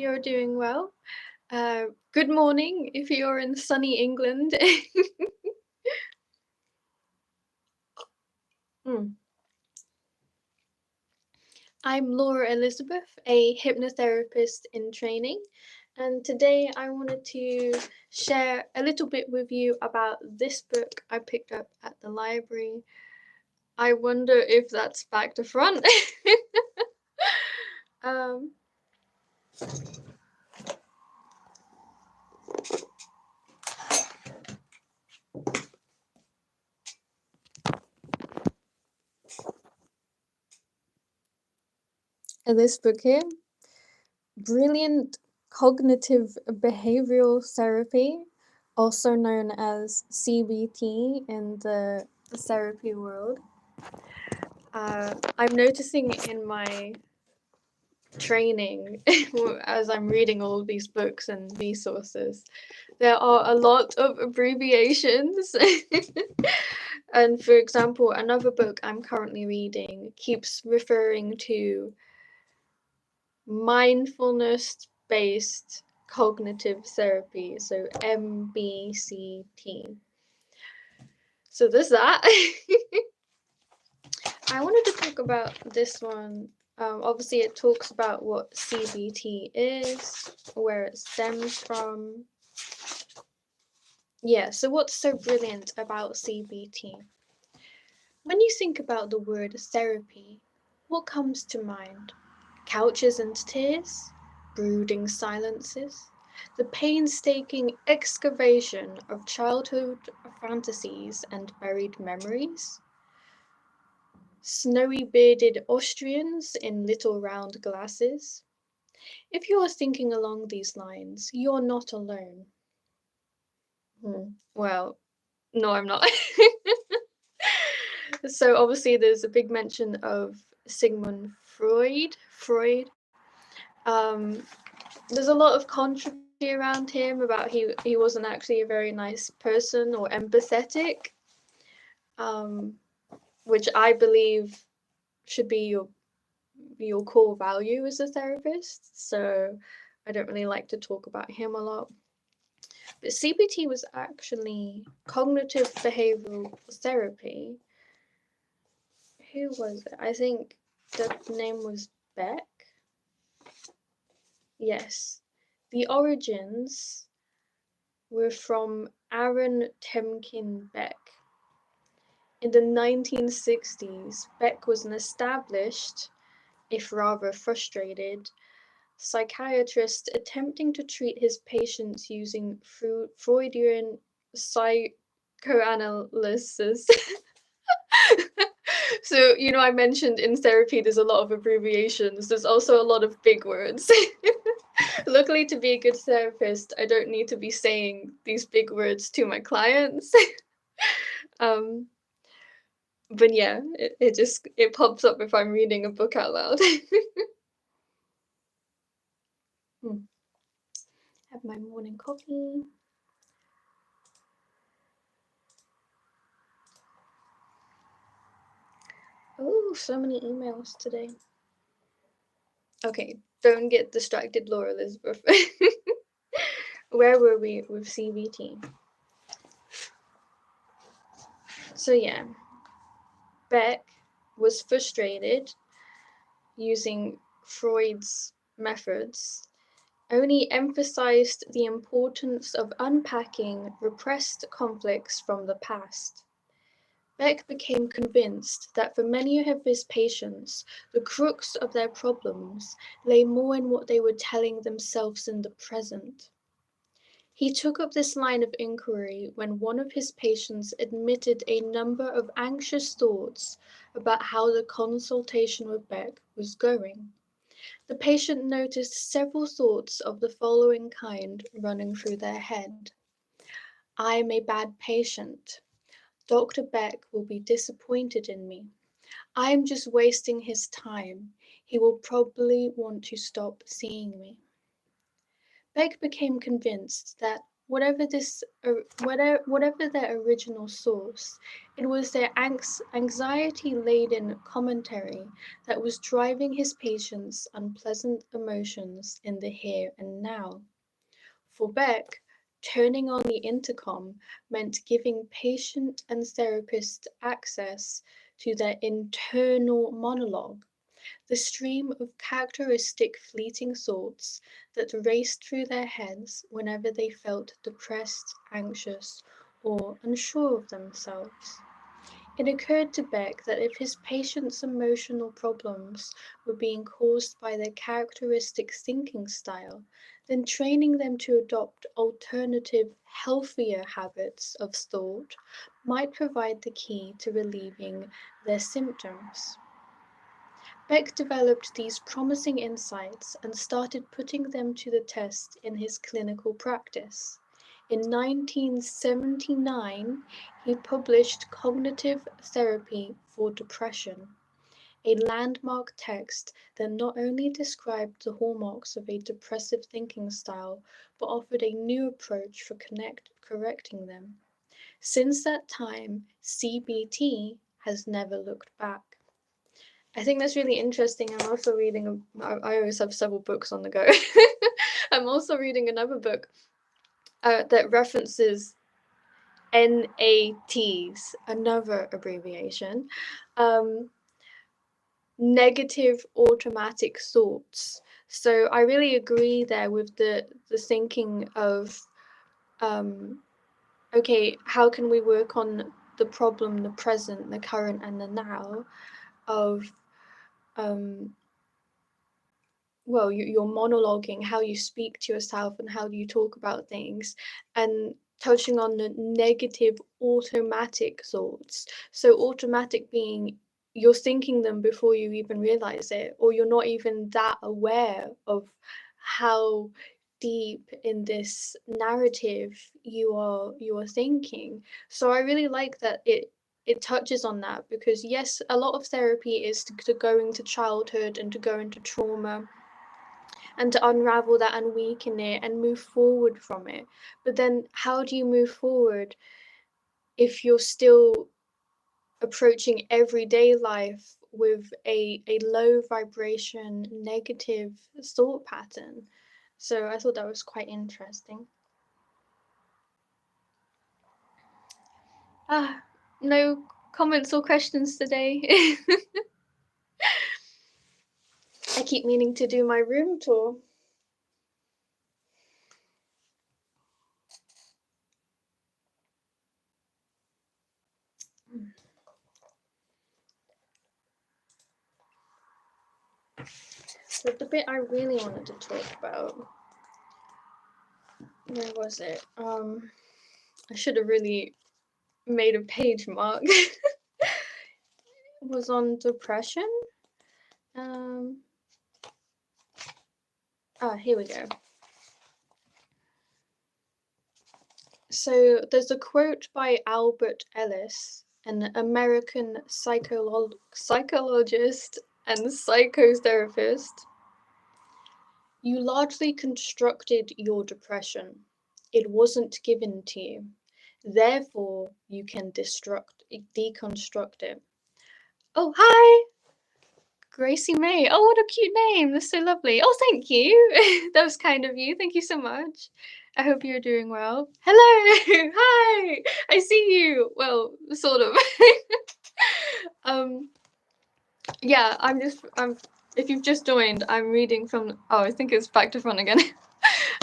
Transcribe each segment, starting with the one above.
you're doing well. Good morning if you're in sunny England. Mm. I'm Laura Elizabeth, a hypnotherapist in training, and today I wanted to share a little bit with you about this book I picked up at the library. I wonder if that's back to front. um, this book here, Brilliant Cognitive Behavioural Therapy, also known as CBT in the therapy world. I'm noticing in my training, as I'm reading all these books and resources, there are a lot of abbreviations. And for example, another book I'm currently reading keeps referring to mindfulness-based cognitive therapy, so MBCT. So there's that. I wanted to talk about this one. Obviously, it talks about what CBT is, where it stems from. Yeah, so what's so brilliant about CBT? When you think about the word therapy, what comes to mind? Couches and tears? Brooding silences? The painstaking excavation of childhood fantasies and buried memories? Snowy bearded Austrians in little round glasses? If you are thinking along these lines, you're not alone. Well, no, I'm not. So obviously there's a big mention of Sigmund Freud. There's a lot of controversy around him about he wasn't actually a very nice person or empathetic, which I believe should be your core value as a therapist. So I don't really like to talk about him a lot. But CBT was actually cognitive behavioral therapy. Who was it? I think the name was Beck. Yes. The origins were from Aaron Temkin Beck. In the 1960s, Beck was an established, if rather frustrated, psychiatrist attempting to treat his patients using Freudian psychoanalysis. So, I mentioned in therapy there's a lot of abbreviations. There's also a lot of big words. Luckily, to be a good therapist, I don't need to be saying these big words to my clients. But yeah, it pops up if I'm reading a book out loud. Have my morning coffee. Oh, so many emails today. Okay, don't get distracted, Laura Elizabeth. Where were we with CBT? So yeah, Beck was frustrated using Freud's methods, only emphasized the importance of unpacking repressed conflicts from the past. Beck became convinced that for many of his patients, the crux of their problems lay more in what they were telling themselves in the present. He took up this line of inquiry when one of his patients admitted a number of anxious thoughts about how the consultation with Beck was going. The patient noticed several thoughts of the following kind running through their head. I am a bad patient. Dr. Beck will be disappointed in me. I am just wasting his time. He will probably want to stop seeing me. Beck became convinced that whatever their original source, it was their anxiety-laden commentary that was driving his patients' unpleasant emotions in the here and now. For Beck, turning on the intercom meant giving patient and therapist access to their internal monologue, the stream of characteristic fleeting thoughts that raced through their heads whenever they felt depressed, anxious, or unsure of themselves. It occurred to Beck that if his patients' emotional problems were being caused by their characteristic thinking style, then training them to adopt alternative, healthier habits of thought might provide the key to relieving their symptoms. Beck developed these promising insights and started putting them to the test in his clinical practice. In 1979, he published Cognitive Therapy for Depression, a landmark text that not only described the hallmarks of a depressive thinking style, but offered a new approach for correcting them. Since that time, CBT has never looked back. I think that's really interesting. I'm also reading, I always have several books on the go. I'm also reading another book that references NATs, another abbreviation, negative automatic thoughts. So I really agree there with the thinking of, okay, how can we work on the problem, the present, the current, and the now of, well, you're monologuing, how you speak to yourself and how you talk about things, and touching on the negative automatic thoughts. So automatic being you're thinking them before you even realize it, or you're not even that aware of how deep in this narrative you are thinking. So I really like that it touches on that, because yes, a lot of therapy is to go into childhood and to go into trauma and to unravel that and weaken it and move forward from it. But then how do you move forward if you're still approaching everyday life with a low vibration, negative thought pattern? So I thought that was quite interesting. No comments or questions today. I keep meaning to do my room tour. But the bit I really wanted to talk about, where was it? I should have really made a page mark. Was on depression. Here we go. So there's a quote by Albert Ellis, an American psychologist and psychotherapist. You largely constructed your depression. It wasn't given to you. Therefore, you can deconstruct it. Oh, hi! Gracie May. Oh, what a cute name. That's so lovely. Oh, thank you. That was kind of you. Thank you so much. I hope you're doing well. Hello. Hi. I see you. Well, sort of. Yeah, I'm if you've just joined, I'm reading from, oh, I think it's back to front again.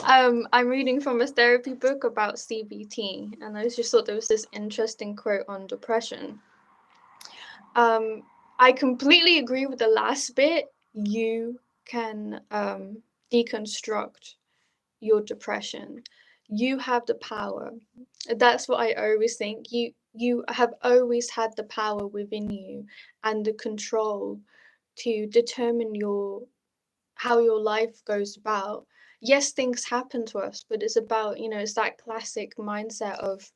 I'm reading from a therapy book about CBT, and I just thought there was this interesting quote on depression. I completely agree with the last bit. You can deconstruct your depression. You have the power. That's what I always think. You have always had the power within you and the control to determine how your life goes about. Yes, things happen to us, but it's about, it's that classic mindset of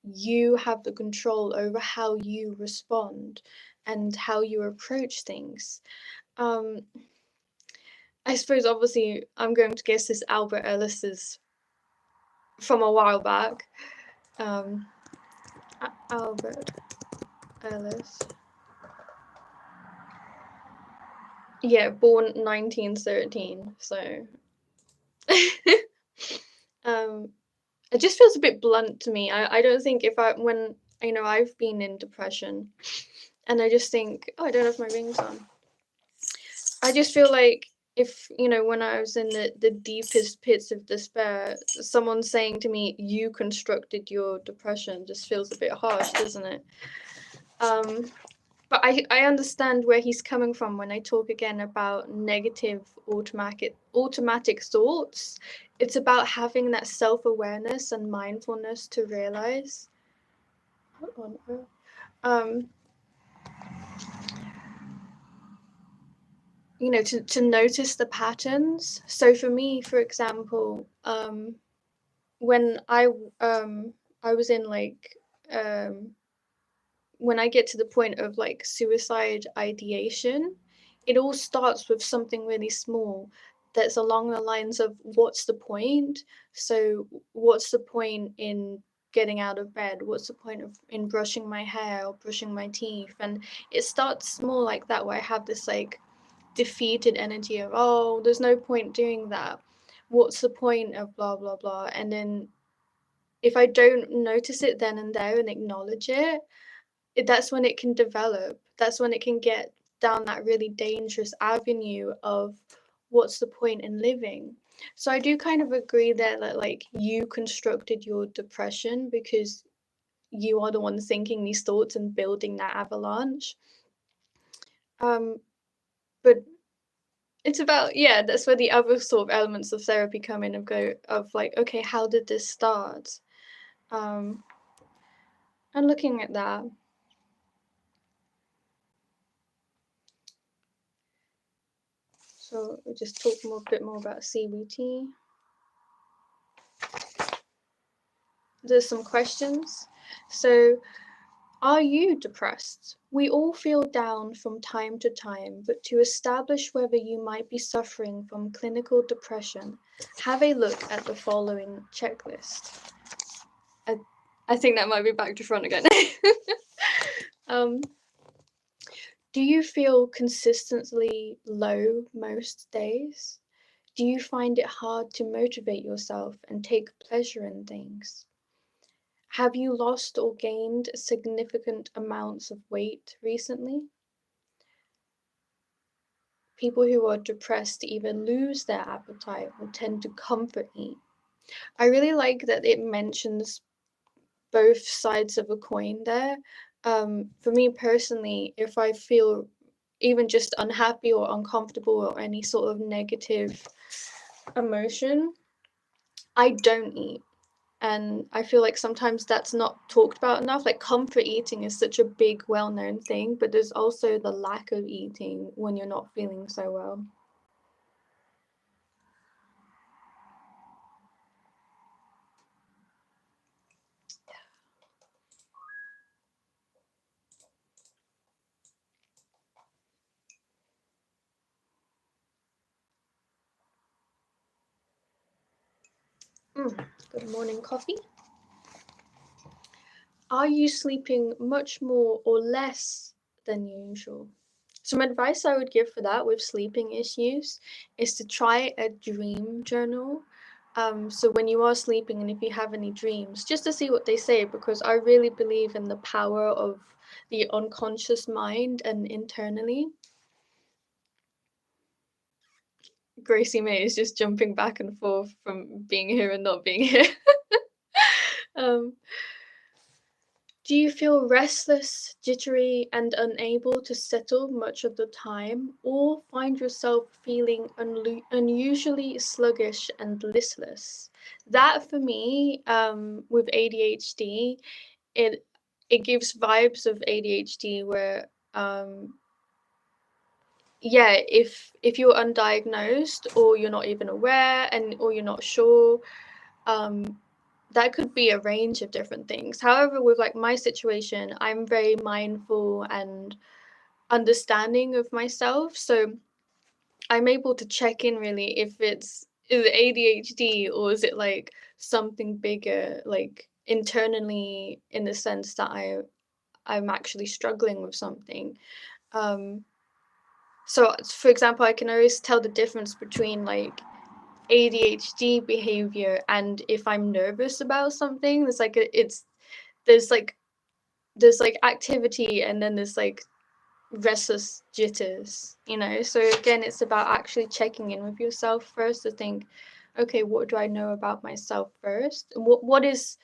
you have the control over how you respond and how you approach things. I suppose obviously I'm going to guess this Albert Ellis's from a while back. Albert Ellis. Yeah, born 1913. So, it just feels a bit blunt to me. I don't think when I've been in depression, and I just think, oh, I don't have my rings on. I just feel like if, when I was in the deepest pits of despair, someone saying to me, you constructed your depression, just feels a bit harsh, doesn't it? But I understand where he's coming from when I talk again about negative automatic thoughts. It's about having that self-awareness and mindfulness to realize. What on earth? To notice the patterns. So for me, for example, when I was in like when I get to the point of like suicide ideation, it all starts with something really small that's along the lines of what's the point? So what's the point in getting out of bed? What's the point in brushing my hair or brushing my teeth? And it starts small like that, where I have this like defeated energy of, oh, there's no point doing that. What's the point of blah blah blah? And then if I don't notice it then and there and acknowledge it, that's when it can develop. That's when it can get down that really dangerous avenue of what's the point in living. So I do kind of agree there that like you constructed your depression because you are the one thinking these thoughts and building that avalanche. But it's about, yeah, that's where the other sort of elements of therapy come in of like, okay, how did this start? And looking at that. So we'll just talk a bit more about CBT. There's some questions. So, are you depressed? We all feel down from time to time, but to establish whether you might be suffering from clinical depression, have a look at the following checklist. I think that might be back to front again. Do you feel consistently low most days? Do you find it hard to motivate yourself and take pleasure in things? Have you lost or gained significant amounts of weight recently? People who are depressed either lose their appetite or tend to comfort eat. I really like that it mentions both sides of a coin there. For me personally, if I feel even just unhappy or uncomfortable or any sort of negative emotion, I don't eat. And I feel like sometimes that's not talked about enough. Like comfort eating is such a big, well-known thing, but there's also the lack of eating when you're not feeling so well. Good morning, coffee. Are you sleeping much more or less than usual? Some advice I would give for that with sleeping issues is to try a dream journal. So when you are sleeping and if you have any dreams, just to see what they say, because I really believe in the power of the unconscious mind and internally. Gracie May is just jumping back and forth from being here and not being here. Do you feel restless, jittery, and unable to settle much of the time, or find yourself feeling unusually sluggish and listless? That for me, with ADHD, it gives vibes of ADHD where, yeah, if you're undiagnosed or you're not even aware or you're not sure, that could be a range of different things. However, with like my situation, I'm very mindful and understanding of myself, so I'm able to check in really if it's is it ADHD, or is it like something bigger, like internally, in the sense that I'm actually struggling with something. Um, so for example, I can always tell the difference between like ADHD behavior and if I'm nervous about something. There's like there's like there's like activity, and then there's like restless jitters, you know. So again, it's about actually checking in with yourself first to think, okay, what do I know about myself first? What is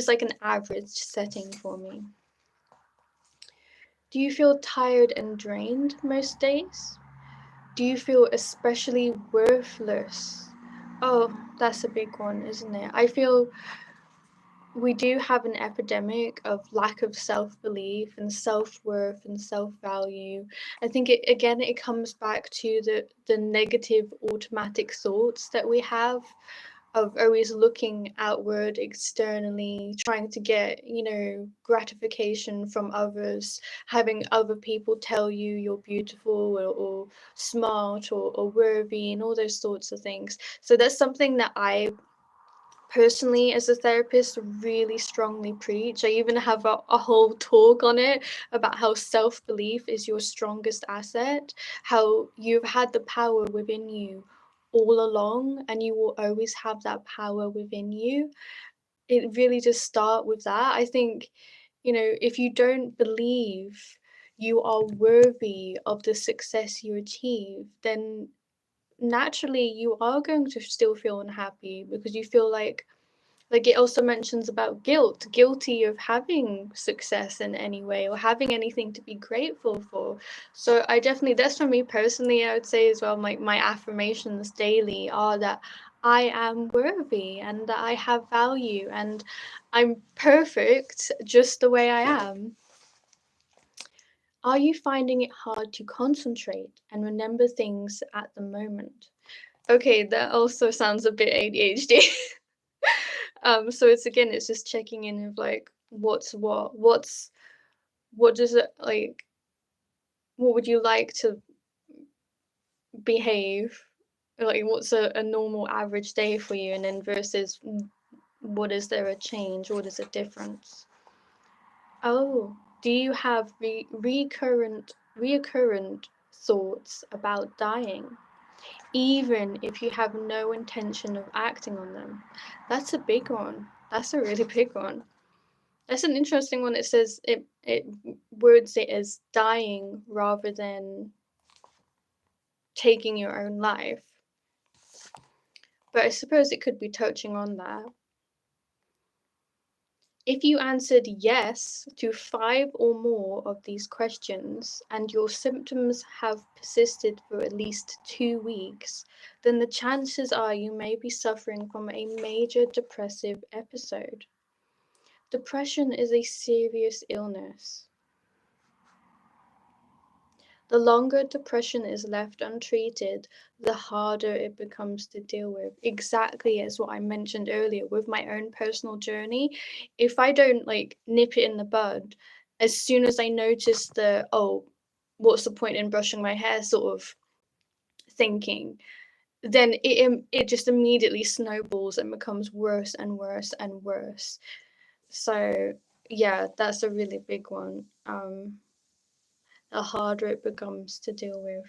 like an average setting for me? Do you feel tired and drained most days? Do you feel especially worthless? Oh, that's a big one, isn't it? I feel we do have an epidemic of lack of self-belief and self-worth and self-value. I think it comes back to the negative automatic thoughts that we have of always looking outward externally, trying to get, gratification from others, having other people tell you you're beautiful or smart or worthy and all those sorts of things. So that's something that I personally, as a therapist, really strongly preach. I even have a whole talk on it about how self-belief is your strongest asset, how you've had the power within you all along and you will always have that power within you. It really does start with that. I think, if you don't believe you are worthy of the success you achieve, then naturally you are going to still feel unhappy because you feel like it also mentions about guilt, guilty of having success in any way or having anything to be grateful for. So I definitely, that's for me personally, I would say as well, my affirmations daily are that I am worthy and that I have value and I'm perfect just the way I am. Are you finding it hard to concentrate and remember things at the moment? Okay, that also sounds a bit ADHD. So it's just checking in of like what does it like, what would you like to behave, like what's a normal average day for you, and then versus what is there a change, what is a difference? Oh, do you have recurrent thoughts about dying, even if you have no intention of acting on them? That's a big one. That's a really big one. That's an interesting one. It says it words it as dying rather than taking your own life. But I suppose it could be touching on that. If you answered yes to 5 or more of these questions and your symptoms have persisted for at least 2 weeks, then the chances are you may be suffering from a major depressive episode. Depression is a serious illness. The longer depression is left untreated, the harder it becomes to deal with. Exactly as what I mentioned earlier with my own personal journey. If I don't like nip it in the bud, as soon as I notice what's the point in brushing my hair sort of thinking, then it just immediately snowballs and becomes worse and worse and worse. So yeah, that's a really big one. The harder it becomes to deal with.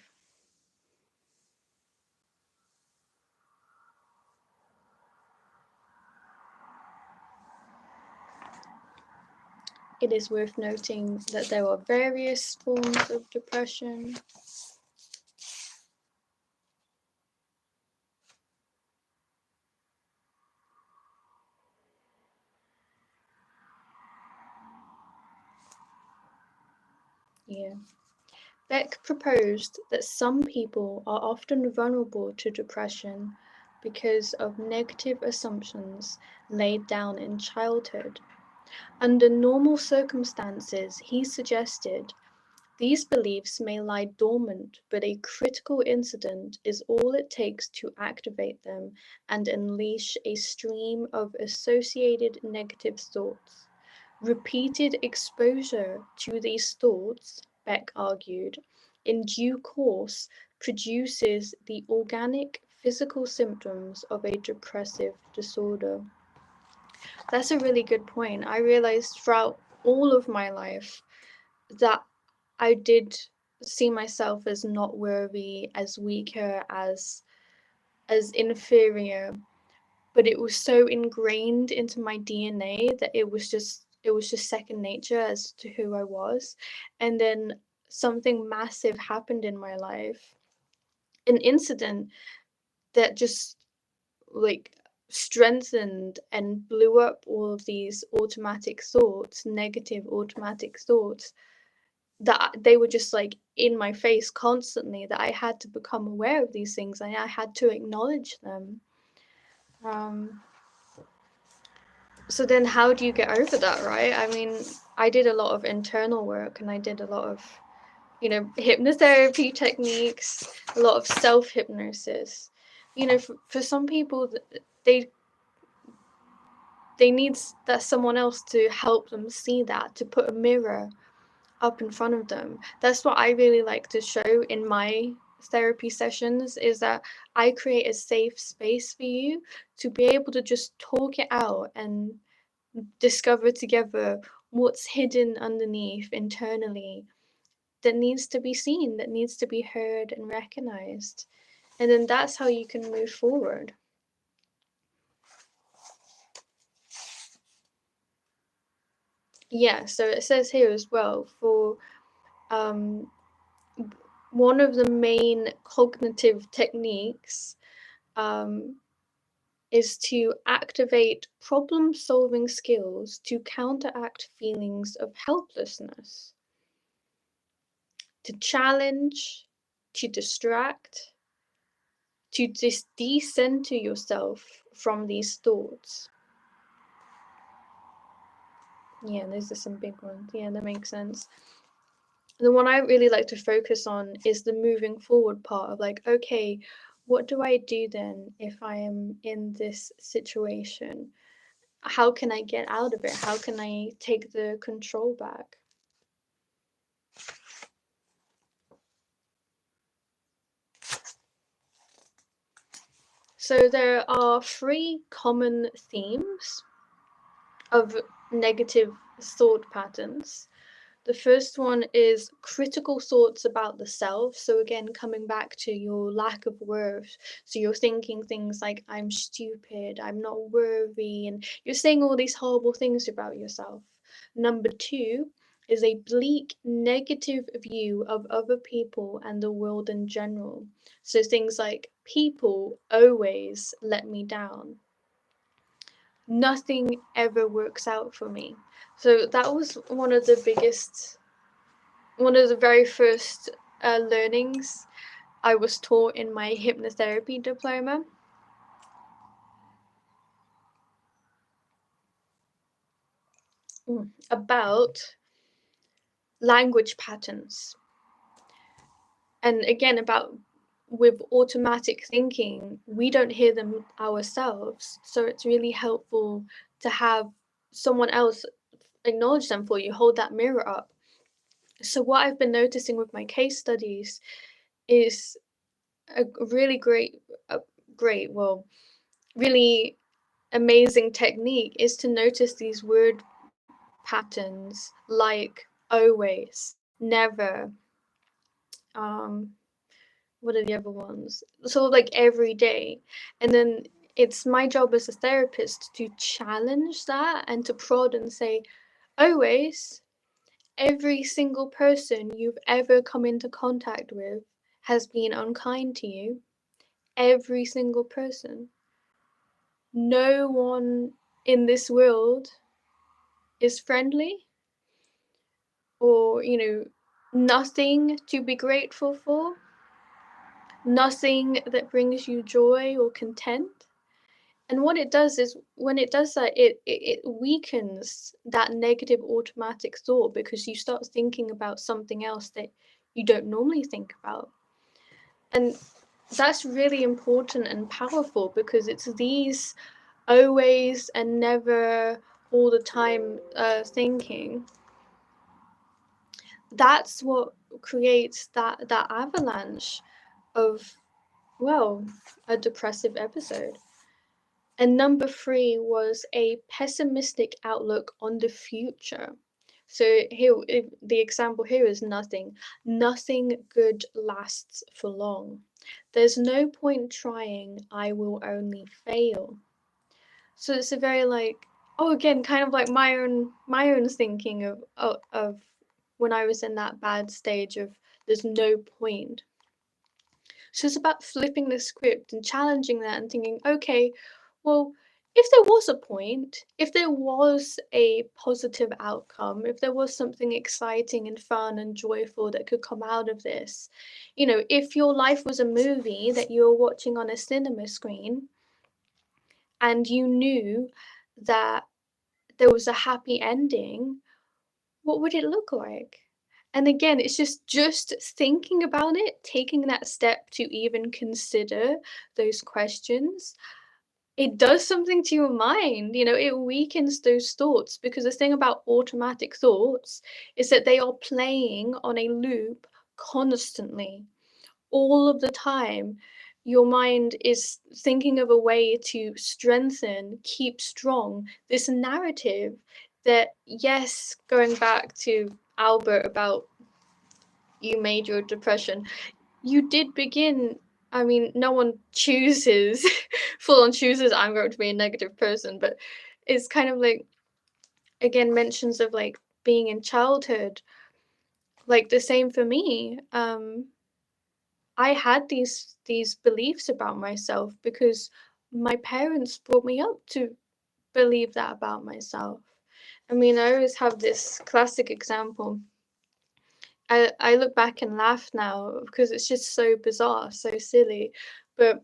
It is worth noting that there are various forms of depression. Yeah. Beck proposed that some people are often vulnerable to depression because of negative assumptions laid down in childhood. Under normal circumstances, he suggested, these beliefs may lie dormant, but a critical incident is all it takes to activate them and unleash a stream of associated negative thoughts. Repeated exposure to these thoughts, Beck argued, in due course produces the organic physical symptoms of a depressive disorder. That's a really good point. I realized throughout all of my life that I did see myself as not worthy, as weaker, as inferior, but it was so ingrained into my DNA that it was just second nature as to who I was. And then something massive happened in my life, an incident that just like strengthened and blew up all of these automatic thoughts, negative automatic thoughts, that they were just like in my face constantly, that I had to become aware of these things and I had to acknowledge them. Um, so then how do you get over that, right? I mean, I did a lot of internal work and I did a lot of, hypnotherapy techniques, a lot of self-hypnosis. For some people, they they need that someone else to help them see that, to put a mirror up in front of them. That's what I really like to show in my therapy sessions, is that I create a safe space for you to be able to just talk it out and discover together what's hidden underneath internally that needs to be seen, that needs to be heard and recognized. And then that's how you can move forward. Yeah, so it says here as well, for um, one of the main cognitive techniques um, is to activate problem solving skills to counteract feelings of helplessness, to challenge, to distract, to decenter yourself from these thoughts. Yeah, those are some big ones. Yeah, that makes sense. The one I really like to focus on is the moving forward part of like, okay, what do I do then if I am in this situation? How can I get out of it? How can I take the control back? So there are 3 common themes of negative thought patterns. The first one is critical thoughts about the self. So, again, coming back to your lack of worth. So, you're thinking things like, I'm stupid, I'm not worthy, and you're saying all these horrible things about yourself. Number 2 is a bleak, negative view of other people and the world in general. So, things like, people always let me down. Nothing ever works out for me. So, that was one of the very first learnings I was taught in my hypnotherapy diploma. About language patterns. And again, about with automatic thinking, we don't hear them ourselves. So it's really helpful to have someone else acknowledge them for you, hold that mirror up. So, what I've been noticing with my case studies is a really well, really amazing technique is to notice these word patterns like always, never, um, what are the other ones? Sort of like every day. And then it's my job as a therapist to challenge that and to prod and say, always, every single person you've ever come into contact with has been unkind to you. Every single person. No one in this world is friendly, or nothing to be grateful for, nothing that brings you joy or content. And what it does is, when it does that, it weakens that negative automatic thought, because you start thinking about something else that you don't normally think about. And that's really important and powerful, because it's these always and never, all the time thinking, that's what creates that avalanche of well, a depressive episode. And number 3 was a pessimistic outlook on the future. So here, the example here is nothing. Nothing good lasts for long. There's no point trying, I will only fail. So it's a very like, oh, again, kind of like my own thinking of when I was in that bad stage of there's no point. So it's about flipping the script and challenging that and thinking, okay, well, if there was a point, if there was a positive outcome, if there was something exciting and fun and joyful that could come out of this, if your life was a movie that you were watching on a cinema screen and you knew that there was a happy ending, what would it look like? And again, it's just thinking about it, taking that step to even consider those questions. It does something to your mind, it weakens those thoughts because the thing about automatic thoughts is that they are playing on a loop constantly all of the time. Your mind is thinking of a way to strengthen, keep strong this narrative that, yes, going back to Albert about you made your depression, you did begin. I mean, no one chooses, full on chooses, I'm going to be a negative person, but it's kind of like, again, mentions of like being in childhood, like the same for me. I had these beliefs about myself because my parents brought me up to believe that about myself. I mean, I always have this classic example. I look back and laugh now because it's just so bizarre, so silly. But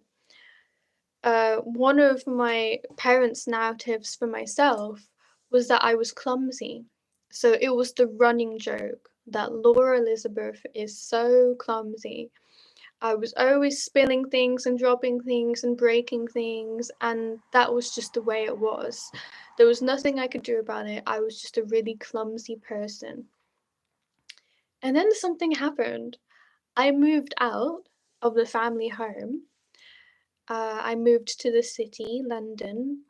one of my parents' narratives for myself was that I was clumsy. So it was the running joke that Laura Elizabeth is so clumsy. I was always spilling things and dropping things and breaking things, and that was just the way it was. There was nothing I could do about it. I was just a really clumsy person. And then something happened. I moved out of the family home. I moved to the city, London.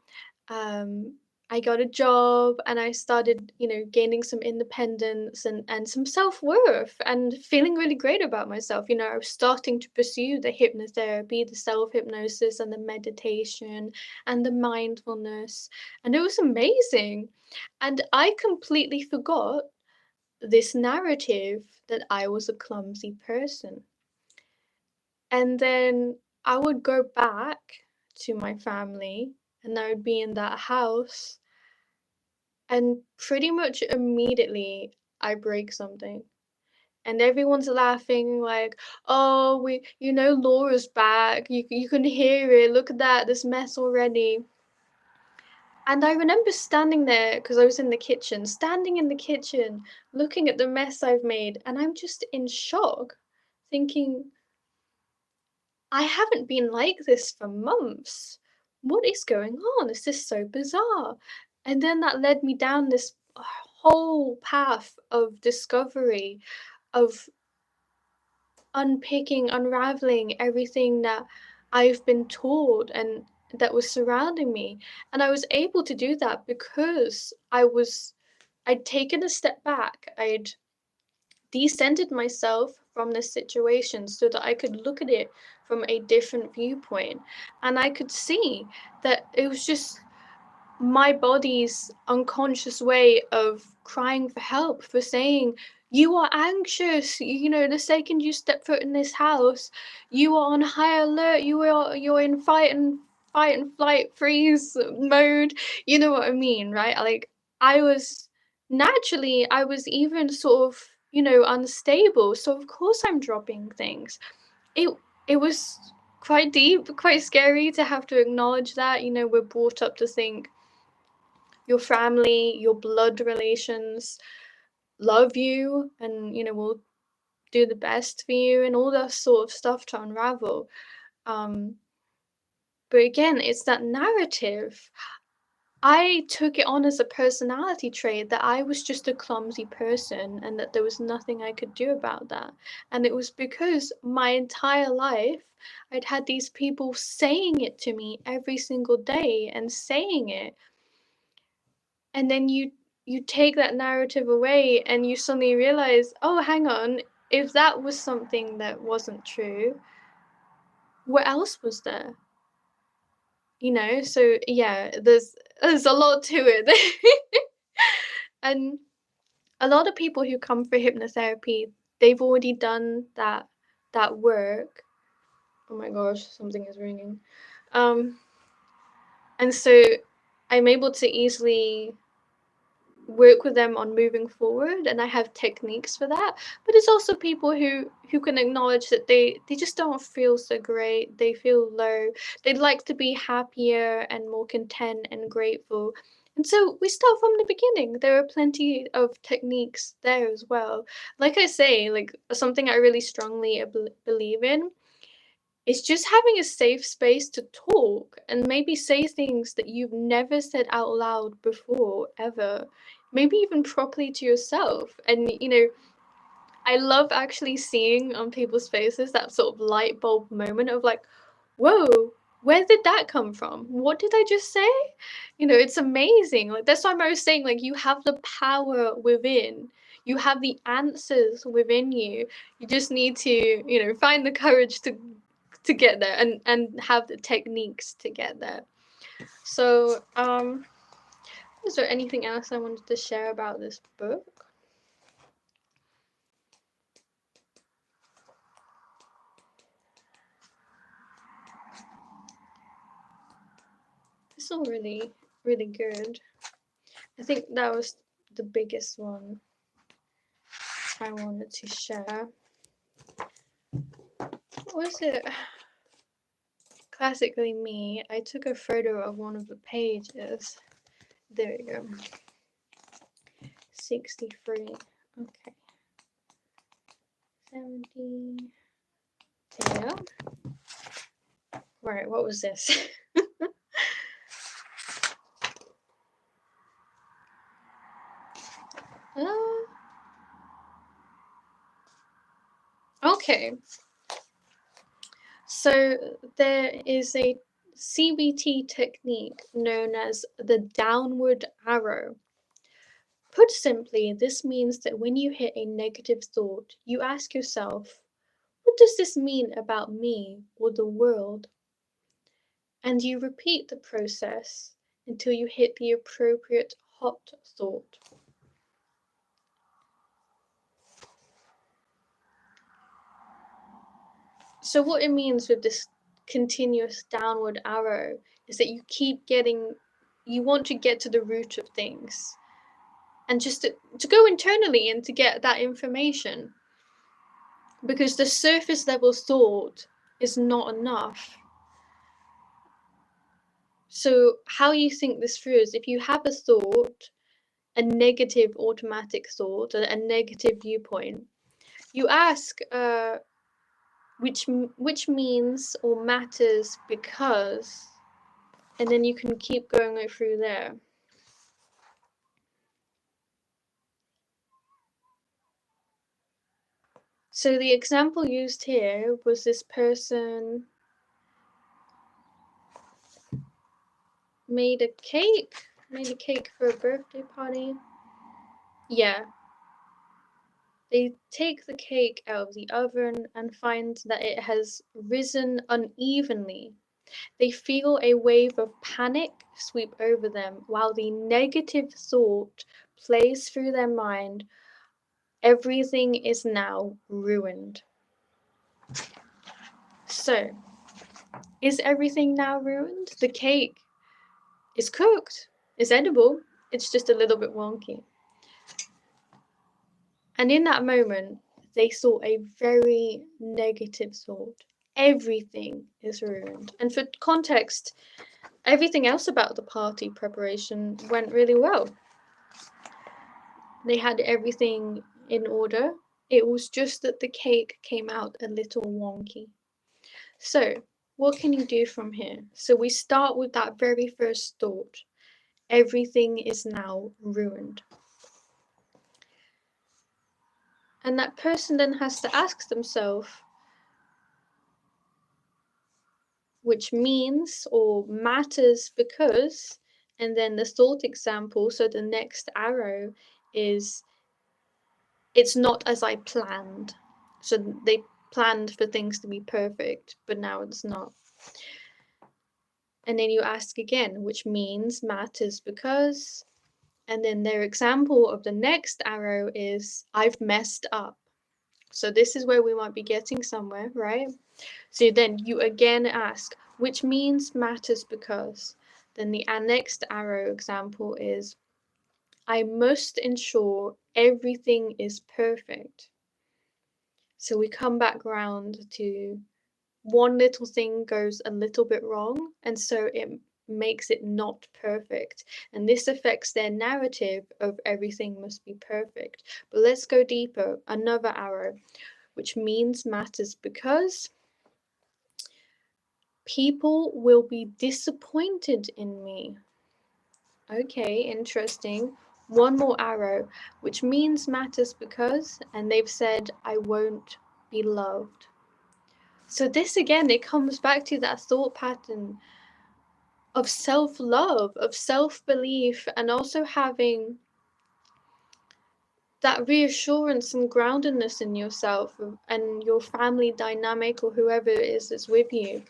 Um, I got a job and I started, gaining some independence and some self worth and feeling really great about myself. I was starting to pursue the hypnotherapy, the self hypnosis, and the meditation and the mindfulness. And it was amazing. And I completely forgot this narrative that I was a clumsy person. And then I would go back to my family and I would be in that house and pretty much immediately I break something. And everyone's laughing like, "Oh, Laura's back. You can hear it. Look at that, this mess already." And I remember standing there because I was in the kitchen, standing in the kitchen, looking at the mess I've made, and I'm just in shock, thinking, I haven't been like this for months. What is going on? This is so bizarre. And then that led me down this whole path of discovery, of unpicking, unraveling everything that I've been taught and that was surrounding me. And I was able to do that because I'd taken a step back. I'd descended myself from this situation so that I could look at it from a different viewpoint. And I could see that it was just my body's unconscious way of crying for help, for saying, "You are anxious, the second you step foot in this house, you are on high alert, you're in fight and flight freeze mode." You know what I mean, right? Like, I was even sort of, unstable, so of course I'm dropping things. It was quite deep, quite scary to have to acknowledge that. We're brought up to think your family, your blood relations love you and, will do the best for you and all that sort of stuff to unravel. Um, but again, it's that narrative. I took it on as a personality trait that I was just a clumsy person and that there was nothing I could do about that. And it was because my entire life I'd had these people saying it to me every single day and saying it. And then you take that narrative away and you suddenly realize, oh, hang on, if that was something that wasn't true, what else was there? So yeah, there's a lot to it. And a lot of people who come for hypnotherapy, they've already done that work. Oh my gosh, something is ringing. Um, and so I'm able to easily work with them on moving forward, and I have techniques for that. But there's also people who can acknowledge that they just don't feel so great. They feel low. They'd like to be happier and more content and grateful. And so we start from the beginning. There are plenty of techniques there as well. Like I say, like something I really strongly believe in it's just having a safe space to talk and maybe say things that you've never said out loud before, ever. Maybe even properly to yourself. And, I love actually seeing on people's faces that sort of light bulb moment of like, whoa, where did that come from? What did I just say? It's amazing. Like, that's why I was saying, like, you have the power within. You have the answers within you. You just need to, find the courage to get there and have the techniques to get there. So, is there anything else I wanted to share about this book? It's all really, really good. I think that was the biggest one I wanted to share. What was it? Classically me, I took a photo of one of the pages. There we go. 63. Okay. 70. Yeah. Right, what was this? Okay. So there is a CBT technique known as the downward arrow. Put simply, this means that when you hit a negative thought, you ask yourself, what does this mean about me or the world? And you repeat the process until you hit the appropriate hot thought. So what it means with this continuous downward arrow is that you want to get to the root of things and just to go internally and to get that information, because the surface level thought is not enough. So how you think this through is, if you have a thought, a negative automatic thought, a negative viewpoint, you ask which means or matters because, and then you can keep going through there. So the example used here was this person made a cake for a birthday party. Yeah. They take the cake out of the oven and find that it has risen unevenly. They feel a wave of panic sweep over them while the negative thought plays through their mind. Everything is now ruined. So, is everything now ruined? The cake is cooked, it's edible, it's just a little bit wonky. And in that moment, they thought a very negative thought. Everything is ruined. And for context, everything else about the party preparation went really well. They had everything in order. It was just that the cake came out a little wonky. So, what can you do from here? So we start with that very first thought. Everything is now ruined. And that person then has to ask themselves, which means or matters because, and then the thought example, so the next arrow is, it's not as I planned. So they planned for things to be perfect, but now it's not. And then you ask again, which means matters because, and then their example of the next arrow is, I've messed up. So this is where we might be getting somewhere, right? So then you again ask, which means matters because. Then the next arrow example is, I must ensure everything is perfect. So we come back round to one little thing goes a little bit wrong, and so it makes it not perfect. And this affects their narrative of everything must be perfect. But let's go deeper. Another arrow, which means matters because people will be disappointed in me. Okay, interesting. One more arrow, which means matters because, and they've said, I won't be loved. So this again, it comes back to that thought pattern of self-love, of self-belief, and also having that reassurance and groundedness in yourself and your family dynamic or whoever it is that's with you.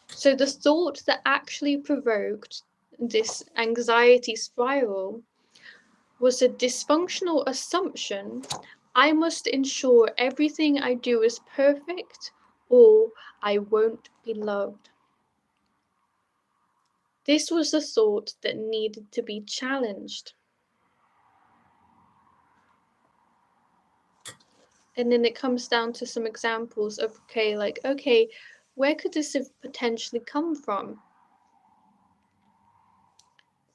So the thought that actually provoked this anxiety spiral was a dysfunctional assumption, I must ensure everything I do is perfect or I won't be loved. This was a thought that needed to be challenged. And then it comes down to some examples of, okay, where could this have potentially come from?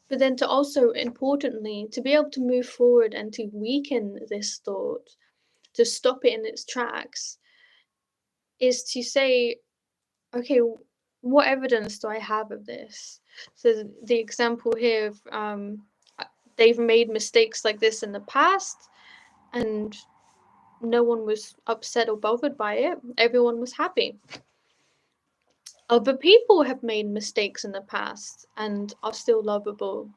But then to also, importantly, to be able to move forward and to weaken this thought, to stop it in its tracks, is to say, okay, what evidence do I have of this? So the example here of they've made mistakes like this in the past, and no one was upset or bothered by it. Everyone was happy. Other people have made mistakes in the past and are still lovable.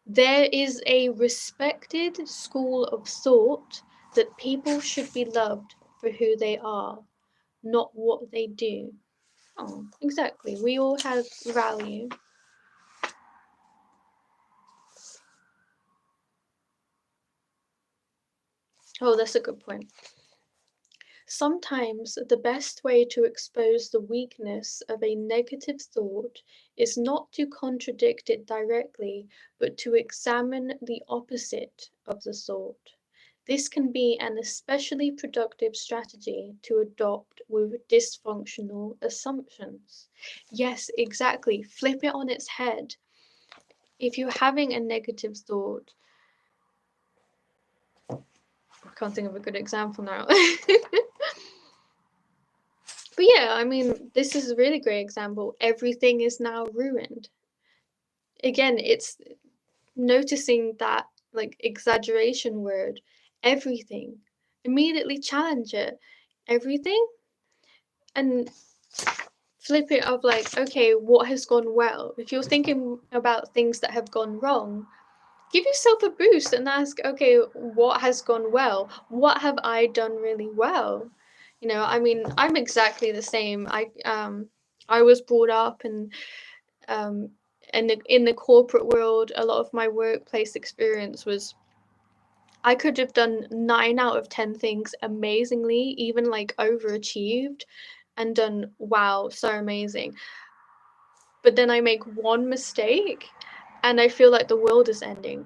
There is a respected school of thought that people should be loved for who they are, not what they do. Oh, exactly. We all have value. Oh, that's a good point. Sometimes the best way to expose the weakness of a negative thought is not to contradict it directly, but to examine the opposite of the thought. This can be an especially productive strategy to adopt with dysfunctional assumptions. Yes, exactly. Flip it on its head. If you're having a negative thought, I can't think of a good example now. But yeah, I mean, this is a really great example. Everything is now ruined. Again, it's noticing that like exaggeration word, everything. Immediately challenge it. Everything? And flip it of like, okay, what has gone well? If you're thinking about things that have gone wrong, give yourself a boost and ask, okay, what has gone well? What have I done really well? You know, I mean, I'm exactly the same. I was brought up um and in the corporate world, a lot of my workplace experience was I could have done 9 out of 10 things amazingly, even like overachieved and done wow, so amazing. But then I make one mistake and I feel like the world is ending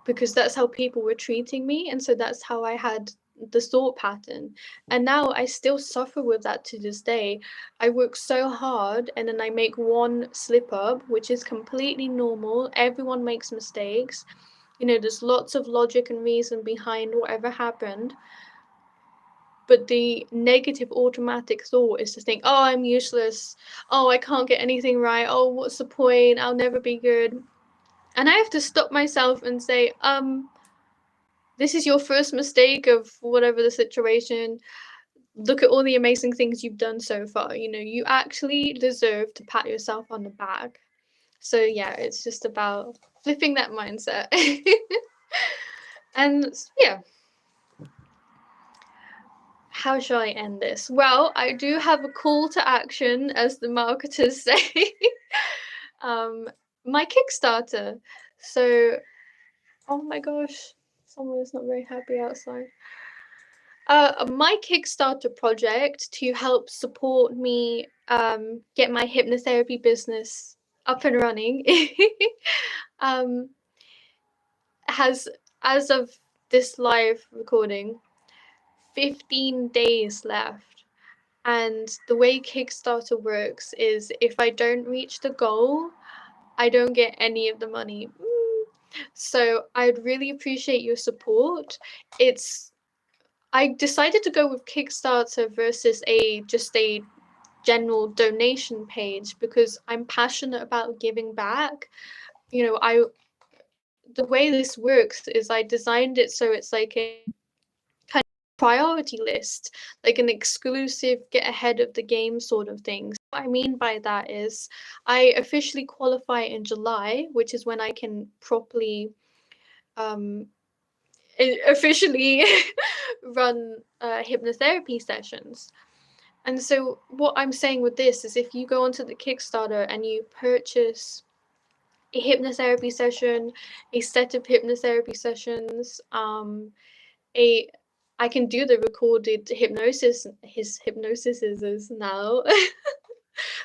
because that's how people were treating me. And so that's how I had the thought pattern. And now I still suffer with that to this day. I work so hard and then I make one slip up, which is completely normal. Everyone makes mistakes. You know, there's lots of logic and reason behind whatever happened. but the negative automatic thought is to think, oh, I'm useless, oh, I can't get anything right, oh, what's the point, I'll never be good. And I have to stop myself and say, this is your first mistake of whatever the situation. Look at all the amazing things you've done so far. You know, you actually deserve to pat yourself on the back. So yeah, it's just about flipping that mindset. And yeah, how shall I end this? Well, I do have a call to action, as the marketers say. My Kickstarter. So, oh my gosh, someone is not very happy outside. My Kickstarter project to help support me get my hypnotherapy business up and running um, has, as of this live recording, 15 days left. And the way Kickstarter works is if I don't reach the goal, I don't get any of the money. So I'd really appreciate your support. I decided to go with Kickstarter versus just a general donation page because I'm passionate about giving back. You know, the way this works is I designed it so it's like a kind of priority list, like an exclusive get ahead of the game sort of thing. So what I mean by that is I officially qualify in July, which is when I can properly um officially run hypnotherapy sessions. And so what I'm saying with this is if you go onto the Kickstarter and you purchase a hypnotherapy session, a set of hypnotherapy sessions, a I can do the recorded his hypnosises now.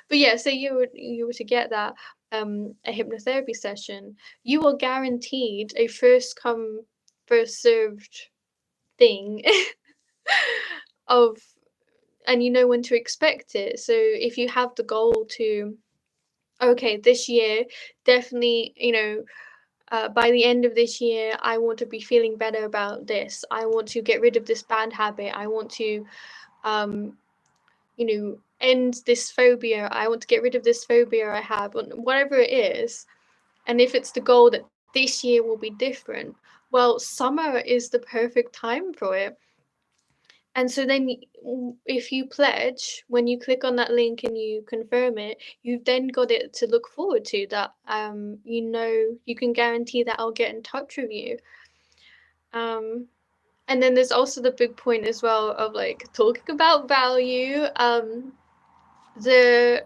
But yeah, so you were to get that a hypnotherapy session, you are guaranteed a first come, first served thing of, and you know when to expect it. So if you have the goal to, okay, this year, definitely, you know, by the end of this year, I want to be feeling better about this. I want to get rid of this bad habit. I want to, um, you know, end this phobia. I want to get rid of this phobia I have, whatever it is. And if it's the goal that this year will be different, well, summer is the perfect time for it. And so then if you pledge, when you click on that link and you confirm it, you've then got it to look forward to, that you know, you can guarantee that I'll get in touch with you. And then there's also the big point as well of like talking about value. The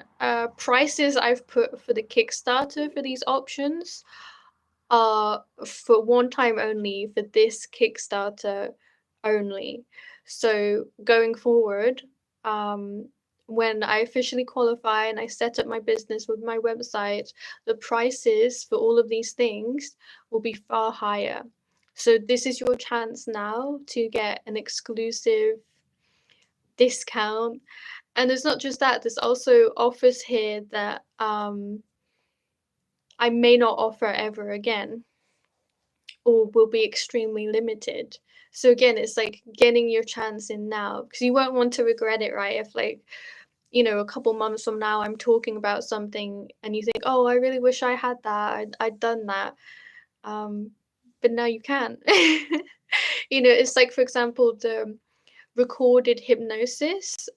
prices I've put for the Kickstarter for these options are for one time only for this Kickstarter only. So going forward, when I officially qualify and I set up my business with my website, the prices for all of these things will be far higher. So this is your chance now to get an exclusive discount. And there's not just that, there's also offers here that I may not offer ever again, or will be extremely limited. So again, it's like getting your chance in now, because you won't want to regret it, right? If like, you know, a couple months from now I'm talking about something and you think, oh, I really wish I had that, I'd done that. But now you can't. You know, it's like, for example, the recorded hypnosis.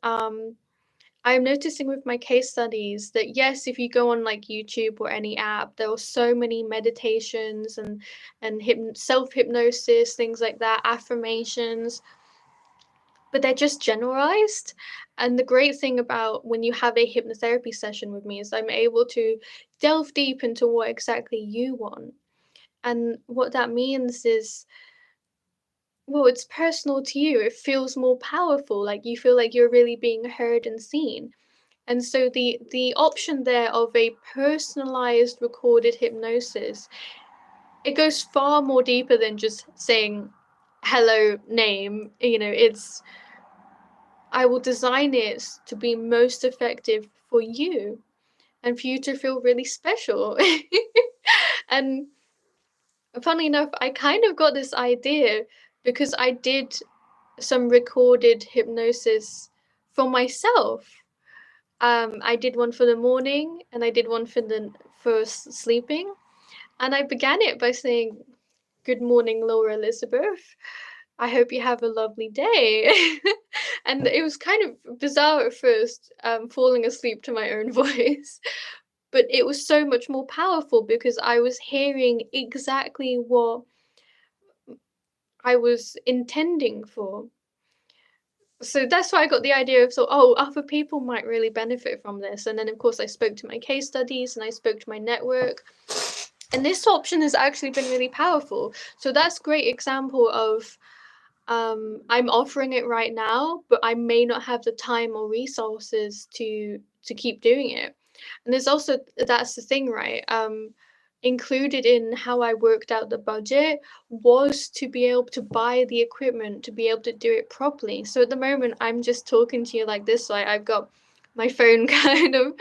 I'm noticing with my case studies that yes, if you go on like YouTube or any app, there are so many meditations and self-hypnosis, things like that, affirmations, but they're just generalized. And the great thing about when you have a hypnotherapy session with me is I'm able to delve deep into what exactly you want. And what that means is, well, it's personal to you. It feels more powerful, like you feel like you're really being heard and seen. And so the option there of a personalized recorded hypnosis, it goes far more deeper than just saying hello name. You know, it's, I will design it to be most effective for you and for you to feel really special. And funnily enough, I kind of got this idea because I did some recorded hypnosis for myself. I did one for the morning and I did one for sleeping. And I began it by saying, "Good morning, Laura Elizabeth. I hope you have a lovely day." And it was kind of bizarre at first, falling asleep to my own voice. But it was so much more powerful because I was hearing exactly what I was intending for. So that's why I got the idea of, so, oh, other people might really benefit from this. And then, of course, I spoke to my case studies and I spoke to my network. And this option has actually been really powerful. So that's a great example of, I'm offering it right now, but I may not have the time or resources to keep doing it. And there's also, that's the thing, right? Included in how I worked out the budget was to be able to buy the equipment to be able to do it properly. So at the moment, I'm just talking to you like this. Like, I've got my phone kind of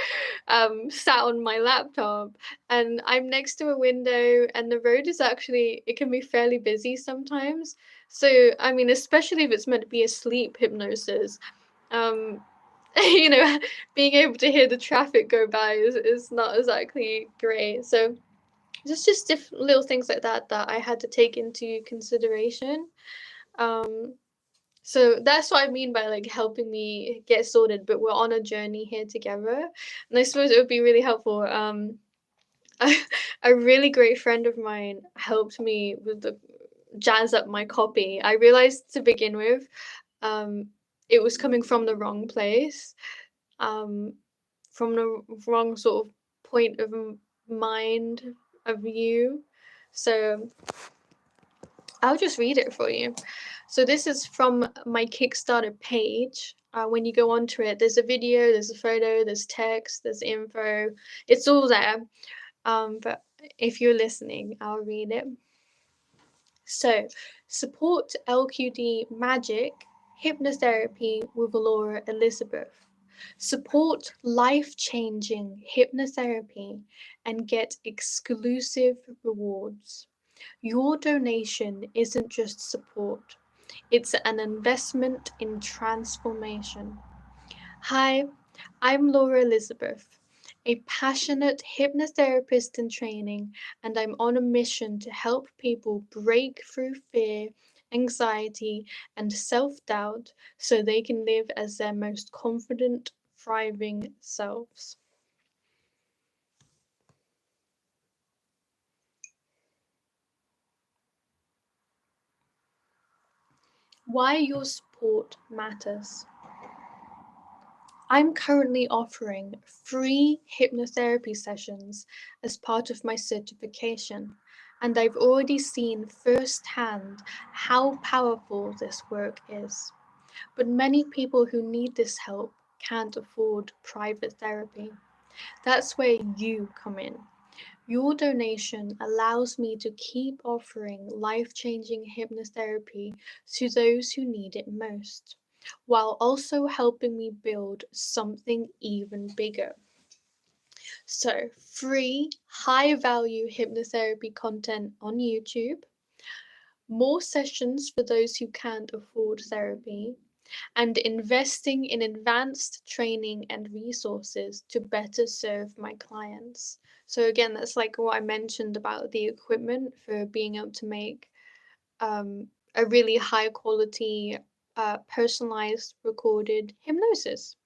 sat on my laptop, and I'm next to a window, and the road is actually, it can be fairly busy sometimes. So, I mean, especially if it's meant to be a sleep hypnosis, um, you know, being able to hear the traffic go by is not exactly great. So, just different little things like that that I had to take into consideration. Um, so that's what I mean by like helping me get sorted, but we're on a journey here together. And I suppose it would be really helpful. A, a really great friend of mine helped me with the jazz up my copy. I realized to begin with, um, it was coming from the wrong place, um, from the wrong sort of point of mind of view. So I'll just read it for you. So this is from my Kickstarter page. When you go onto it, there's a video, there's a photo, there's text, there's info. It's all there. But if you're listening, I'll read it. So, support lqdmagic hypnotherapy with Laura Elizabeth. Support life-changing hypnotherapy and get exclusive rewards. Your donation isn't just support, it's an investment in transformation. Hi, I'm Laura Elizabeth, a passionate hypnotherapist in training, and I'm on a mission to help people break through fear, anxiety, and self doubt so they can live as their most confident, thriving selves. Why your support matters. I'm currently offering free hypnotherapy sessions as part of my certification, and I've already seen firsthand how powerful this work is. But many people who need this help can't afford private therapy. That's where you come in. Your donation allows me to keep offering life-changing hypnotherapy to those who need it most, while also helping me build something even bigger. So, free, high-value hypnotherapy content on YouTube, more sessions for those who can't afford therapy, and investing in advanced training and resources to better serve my clients. So again, that's like what I mentioned about the equipment for being able to make a really high quality, personalized recorded hypnosis.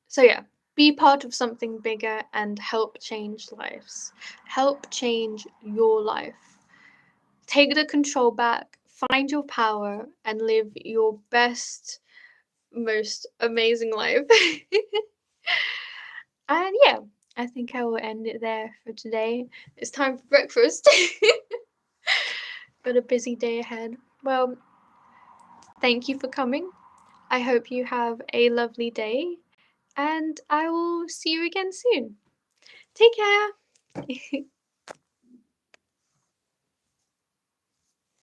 So yeah, be part of something bigger and help change lives. Help change your life. Take the control back, find your power, and live your best, most amazing life. And yeah, I think I will end it there for today. It's time for breakfast. Got a busy day ahead. Well, thank you for coming. I hope you have a lovely day, and I will see you again soon. Take care.